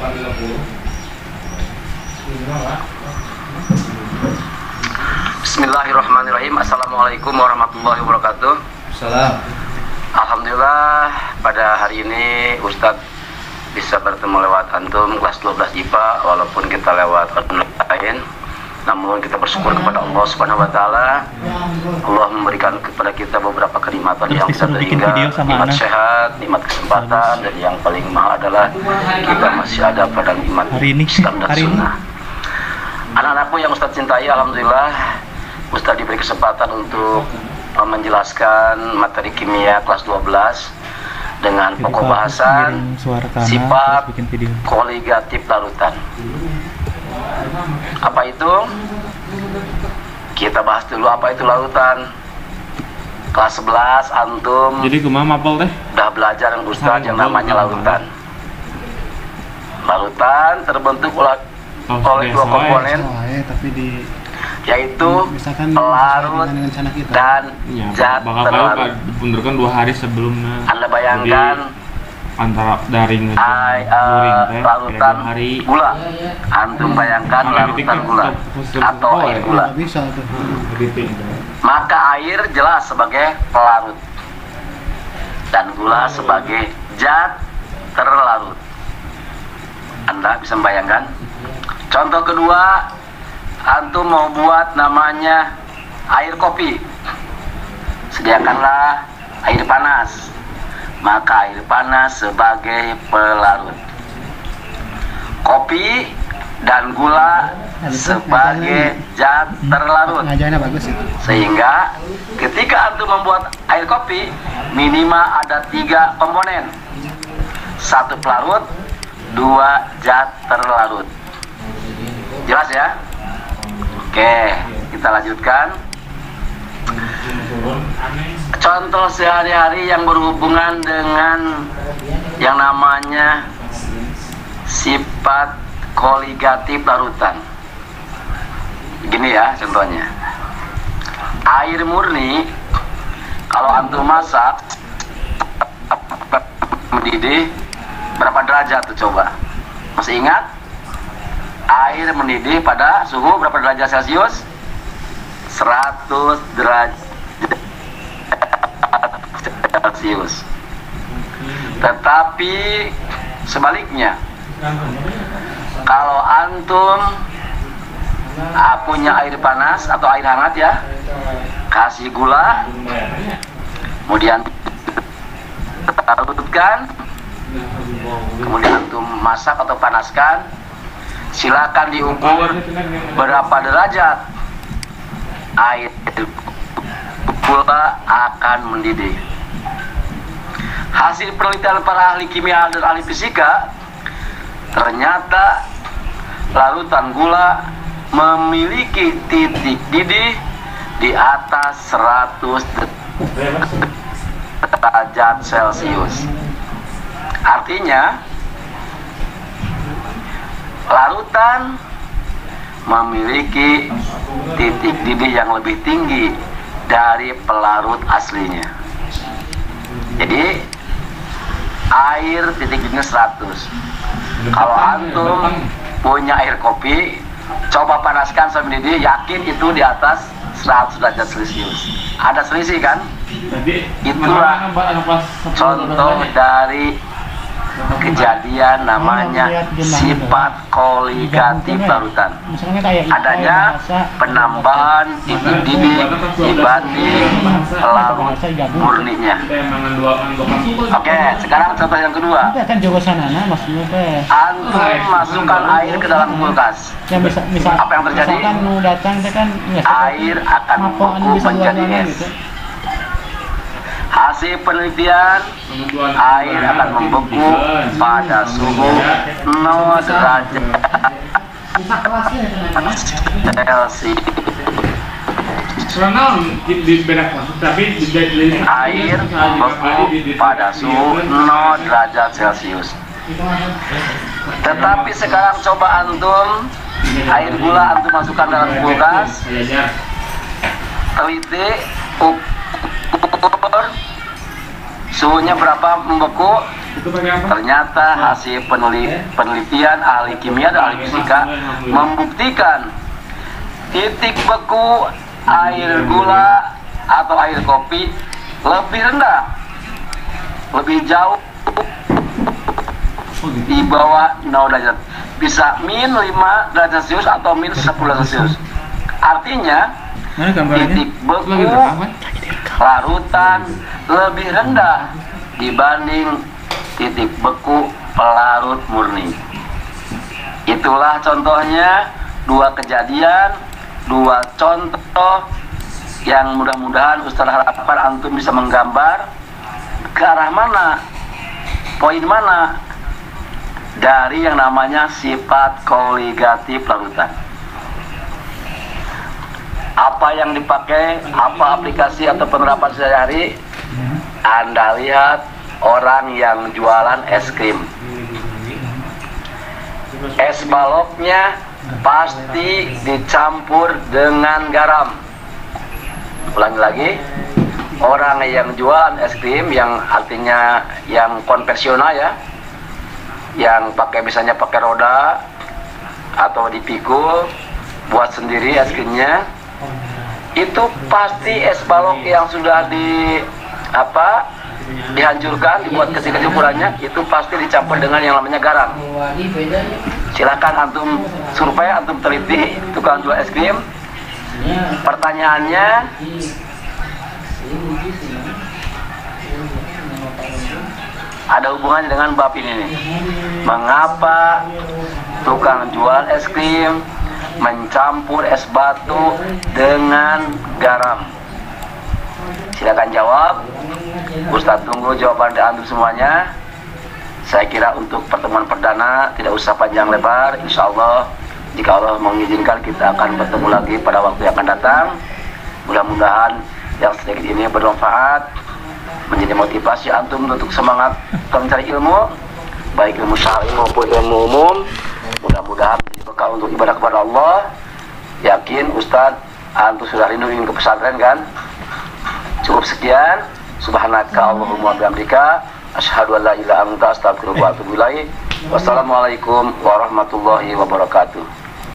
Bismillahirrahmanirrahim. Assalamualaikum warahmatullahi wabarakatuh. Salam. Alhamdulillah pada hari ini Ustadz bisa bertemu lewat antum kelas 12 IPA walaupun kita lewat online. Namun kita bersyukur kepada Allah Subhanahu wa taala. Allah memberikan kepada kita beberapa kenikmatan yang bisa terhingga, nikmat sehat, nikmat kesempatan, dan yang paling mahal adalah kita masih ada pada nikmat Islam dan Sunnah. Anak-anakku yang Ustadz cintai, alhamdulillah Ustadz diberi kesempatan untuk menjelaskan materi kimia kelas 12 dengan pokok bahasan sifat koligatif larutan. Apa itu? Kita bahas dulu apa itu larutan. Kelas 11 antum. Jadi kumaha mapel teh? Udah belajar yang Ustadz yang namanya larutan. Larutan terbentuk oleh dua komponen, yaitu pelarut dan zat terlarut. Benturkan 2 hari sebelumnya. Anda bayangkan antara dari larutan gula, antum bayangkan larutan gula atau air gula, maka air jelas sebagai pelarut dan gula sebagai zat terlarut. Anda bisa membayangkan. Contoh kedua, antum mau buat namanya air kopi, sediakanlah air panas, maka air panas sebagai pelarut, kopi dan gula sebagai zat terlarut. Sehingga ketika antum membuat air kopi, minimal ada 3 komponen, 1 pelarut, 2 zat terlarut. Jelas ya? Oke, kita lanjutkan. Contoh sehari-hari yang berhubungan dengan yang namanya sifat koligatif larutan. Begini ya contohnya. Air murni kalau antum masak mendidih berapa derajat tuh coba? Masih ingat? Air mendidih pada suhu berapa derajat Celcius? 100 derajat Celcius. Tetapi sebaliknya, kalau antum punya air panas atau air hangat ya, kasih gula, kemudian larutkan, kemudian antum masak atau panaskan, silakan diukur berapa derajat air gula akan mendidih. Hasil penelitian para ahli kimia dan ahli fisika, ternyata larutan gula memiliki titik didih di atas 100 derajat Celcius. Artinya larutan memiliki titik didih yang lebih tinggi dari pelarut aslinya. Jadi air titik didihnya 100. Kalau antum punya air kopi, coba panaskan sampai mendidih, yakin itu di atas 100 derajat Celcius. Ada selisih kan? Itulah contoh dari kejadian namanya sifat koligatif larutan. Adanya penambahan titik didih dibanding pelarut murninya. Oke, sekarang contoh yang kedua. Antum masukkan air ke dalam kulkas. Apa yang terjadi? Air akan membeku menjadi es. Hasil penelitian, air akan membeku pada suhu 0 derajat Celcius. Air membeku pada suhu 0 derajat Celcius. Tetapi sekarang coba antum air gula antum masukkan dalam kulkas, teliti, ukur Suhunya berapa membeku? Itu pakai apa? Ternyata hasil penelitian ahli kimia dan ahli fisika membuktikan titik beku air gula atau air kopi lebih rendah, lebih jauh di bawah 0 derajat, bisa min 5 derajat Celcius atau min 10 derajat Celcius. Artinya titik beku larutan lebih rendah dibanding titik beku pelarut murni. Itulah contohnya, dua kejadian, dua contoh yang mudah-mudahan Ustaz harapkan antum bisa menggambar ke arah mana, poin mana dari yang namanya sifat koligatif larutan. Apa yang dipakai, apa aplikasi atau penerapan sehari-hari. Anda lihat orang yang jualan es krim, es baloknya pasti dicampur dengan garam. Ulangi lagi, orang yang jualan es krim, yang artinya yang konvensional ya, yang pakai misalnya pakai roda atau dipikul buat sendiri es krimnya, itu pasti es balok yang sudah dihancurkan, dibuat kecil-kecil ukurannya, itu pasti dicampur dengan yang namanya garam. Silakan antum survei, antum teliti tukang jual es krim. Pertanyaannya, ada hubungannya dengan bab ini nih. Mengapa tukang jual es krim mencampur es batu dengan garam? Silakan jawab. Ustaz tunggu jawaban dari antum semuanya. Saya kira untuk pertemuan perdana tidak usah panjang lebar. Insya Allah, jika Allah mengizinkan, kita akan bertemu lagi pada waktu yang akan datang. Mudah-mudahan yang sedikit ini bermanfaat, menjadi motivasi antum untuk semangat mencari ilmu, baik ilmu syar'i maupun ilmu umum. Mudah-mudahan menjadi bekal untuk ibadah kepada Allah. Yakin Ustaz antum sudah rindu ingin ke pesantren kan? Cukup sekian. Subhanaka Allahumma bihamdika asyhadu an la ilaha illa anta astaghfiruka wa atubu ilaik. Wassalamualaikum warahmatullahi wabarakatuh.